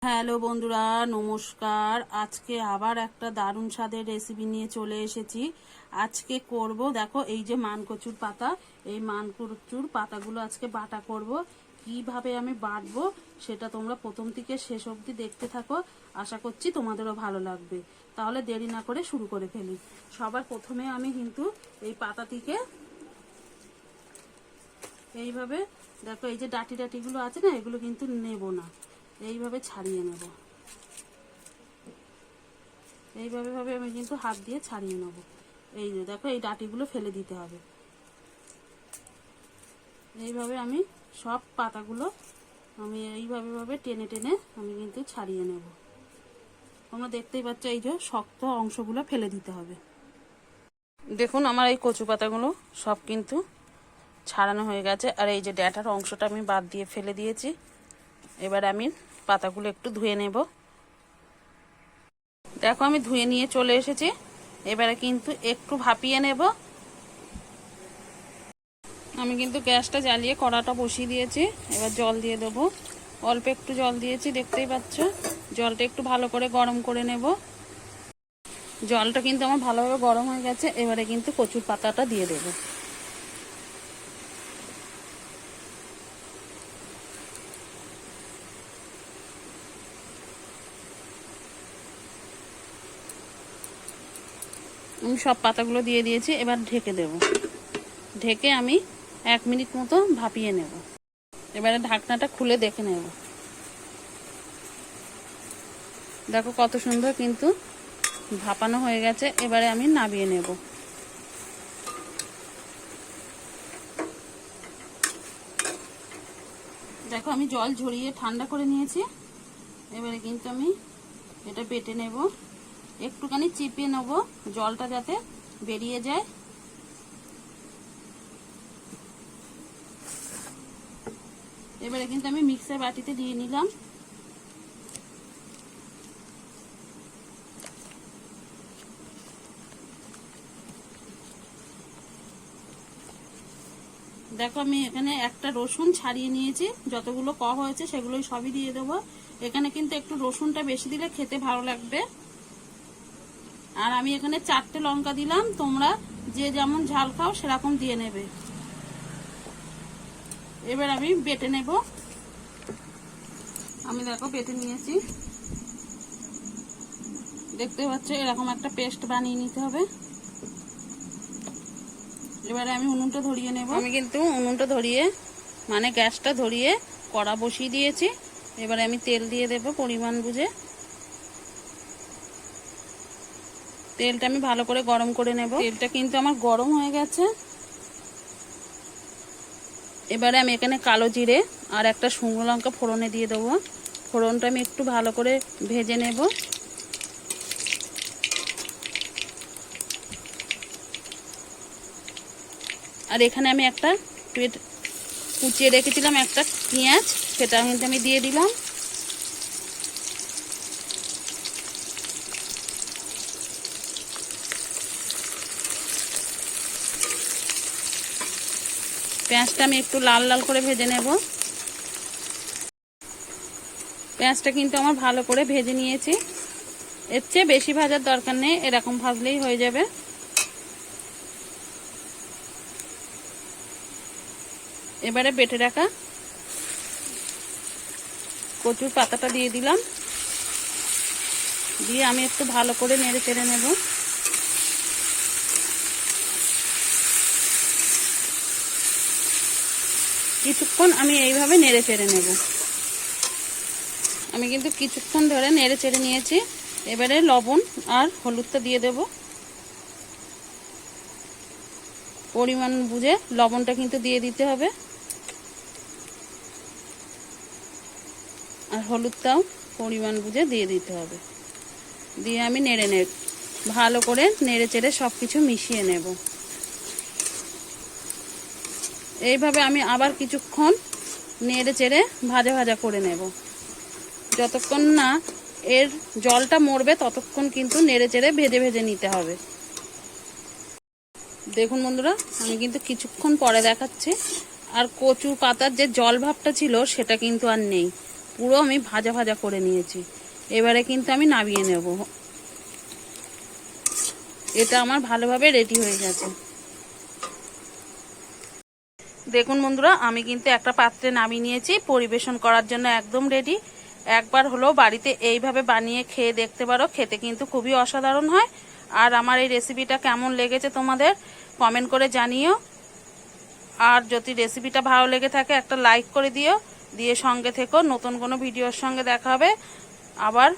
Hello বন্ধুরা, নমস্কার। আজকে আবার একটা দারুণ স্বাদের রেসিপি নিয়ে চলে এসেছি। আজকে করব, দেখো এই যে মানকচুর পাতা, এই মানকচুর পাতাগুলো আজকে বাটা করব। কিভাবে আমি বাটবো সেটা তোমরা প্রথম থেকে শেষ অবধি দেখতে থাকো। আশা করছি তোমাদেরও ভালো লাগবে। তাহলে দেরি না করে শুরু করে ফেলি। সবার প্রথমে আমি কিন্তু এই পাতাটিকে এইভাবে, দেখো এই যে ডাটি ডাটিগুলো আছে না, এগুলো কিন্তু নেব না, এইভাবে ছাড়িয়ে নেব। এইভাবে আমি কিন্তু হাত দিয়ে ছাড়িয়ে নেব। এই যে দেখো, এই ডাটিগুলো ফেলে দিতে হবে। এইভাবে আমি সব পাতাগুলো আমি এইভাবে টেনে টেনে আমি কিন্তু ছাড়িয়ে নেব। তোমরা দেখতেই পাচ্ছ, এই যে শক্ত অংশগুলো ফেলে দিতে হবে। দেখুন, আমার এই কচু পাতাগুলো সব কিন্তু ছাড়ানো হয়ে গেছে। আর এই যে ডাঁটার অংশটা আমি বাদ দিয়ে ফেলে দিয়েছি। এবার আমি পাতাগুলো একটু ধুয়ে নেব। দেখো, আমি ধুয়ে নিয়ে চলে এসেছি। এবারে কিন্তু একটু ভাপিয়ে নেব। আমি কিন্তু গ্যাসটা জ্বালিয়ে কড়াটা বসিয়ে দিয়েছি। এবার জল দিয়ে দেবো। অল্প একটু জল দিয়েছি, দেখতেই পাচ্ছ। জলটা একটু ভালো করে গরম করে নেব। জলটা কিন্তু আমার ভালোভাবে গরম হয়ে গেছে। এবারে কিন্তু কচুর পাতাটা দিয়ে দেবো। আমি সব পাতাগুলো দিয়ে দিয়েছি। এবার ঢেকে দেব। ঢেকে আমি 1 মিনিট মতো ভাপিয়ে নেব। এবারে ঢাকনাটা খুলে দেখে নেব। দেখো কত সুন্দর কিন্তু ভাপানো হয়ে গেছে। এবারে আমি নামিয়ে নেব। দেখো, আমি জল ঝরিয়ে ঠান্ডা করে নিয়েছি। এবারে কিন্তু আমি এটা বেটে নেব। একটুখানি চিপে নেব, জলটা যাতে বেরিয়ে যায়। এবারে কিন্তু আমি মিক্সার বাটিতে দিয়ে নিলাম। দেখো, আমি এখানে একটা রসুন ছাড়িয়ে নিয়েছি। যতগুলো হয়েছে সেগুলোই সবই দিয়ে দেবো। এখানে কিন্তু একটু রসুনটা বেশি দিলে খেতে ভালো লাগবে। আর আমি এখানে 4টে লঙ্কা দিলাম। তোমরা যে যেমন ঝাল খাও সেরকম দিয়ে নেবে। এবার আমি বেটে নেব। আমি দেখো বেটে নিয়েছি, দেখতে পাচ্ছ। এরকম একটা পেস্ট বানিয়ে নিতে হবে। এবারে আমি উনুনটা ধরিয়ে নেব। আমি কিন্তু উনুনটা ধরিয়ে, মানে গ্যাসটা ধরিয়ে কড়া বসিয়ে দিয়েছি। এবারে আমি তেল দিয়ে দেব পরিমাণ বুঝে। তেলটা আমি ভালো করে গরম করে নেব। তেলটা কিন্তু আমার গরম হয়ে গেছে। এবারে আমি এখানে কালো জিরে আর একটা শুকনো লঙ্কা ফোড়নে দিয়ে দেবো। ফোড়নটা আমি একটু ভালো করে ভেজে নেব। আর এখানে আমি একটা কুচিয়ে রেখেছিলাম একটা পেঁয়াজ, সেটা কিন্তু আমি দিয়ে দিলাম। পেঁয়াজটা আমি একটু লাল লাল করে ভেজে নেব। পেঁয়াজটা কিন্তু আমার ভালো করে ভেজে নিয়েছি। এর চেয়ে বেশি ভাজার দরকার নেই, এরকম ভাজলেই হয়ে যাবে। এবারে বেটে রাখা কচুর পাতাটা দিয়ে দিলাম। দিয়ে আমি একটু ভালো করে নেড়ে চেড়ে নেব। কিছুক্ষণ আমি এইভাবে নেড়ে চেড়ে নেব। আমি কিন্তু কিছুক্ষণ ধরে নেড়ে চেড়ে নিয়েছি। এবারে লবণ আর হলুদটা দিয়ে দেব। পরিমাণ বুঝে লবণটা কিন্তু দিয়ে দিতে হবে। আর হলুদটাও পরিমাণ বুঝে দিয়ে দিতে হবে। দিয়ে আমি ভালো করে নেড়ে চেড়ে সব কিছু মিশিয়ে নেব। এইভাবে আমি আবার কিছুক্ষণ নেড়ে চেড়ে ভাজা ভাজা করে নেব। যতক্ষণ না এর জলটা মরবে ততক্ষণ কিন্তু নেড়ে চেড়ে ভেজে ভেজে নিতে হবে। দেখুন বন্ধুরা, আমি কিন্তু কিছুক্ষণ পরে দেখাচ্ছি। আর কচু পাতার যে জল ভাবটা ছিল সেটা কিন্তু আর নেই। পুরো আমি ভাজা ভাজা করে নিয়েছি। এবারে কিন্তু আমি নামিয়ে নেব। এটা আমার ভালোভাবে রেডি হয়ে গেছে। দেখুন বন্ধুরা, আমি কিন্তু একটা পাত্রে নামিয়ে নিয়েছি, পরিবেশন করার জন্য একদম রেডি। একবার হলো বাড়িতে এইভাবে বানিয়ে খেয়ে দেখতে পারো, খেতে কিন্তু খুবই অসাধারণ হয়। আর আমার এই রেসিপিটা কেমন লেগেছে তোমাদের কমেন্ট করে জানিও। আর যদি রেসিপিটা ভালো লেগে থাকে একটা লাইক করে দিও, দিয়ে সঙ্গে থেকো। নতুন কোনো ভিডিওর সঙ্গে দেখা হবে আবার।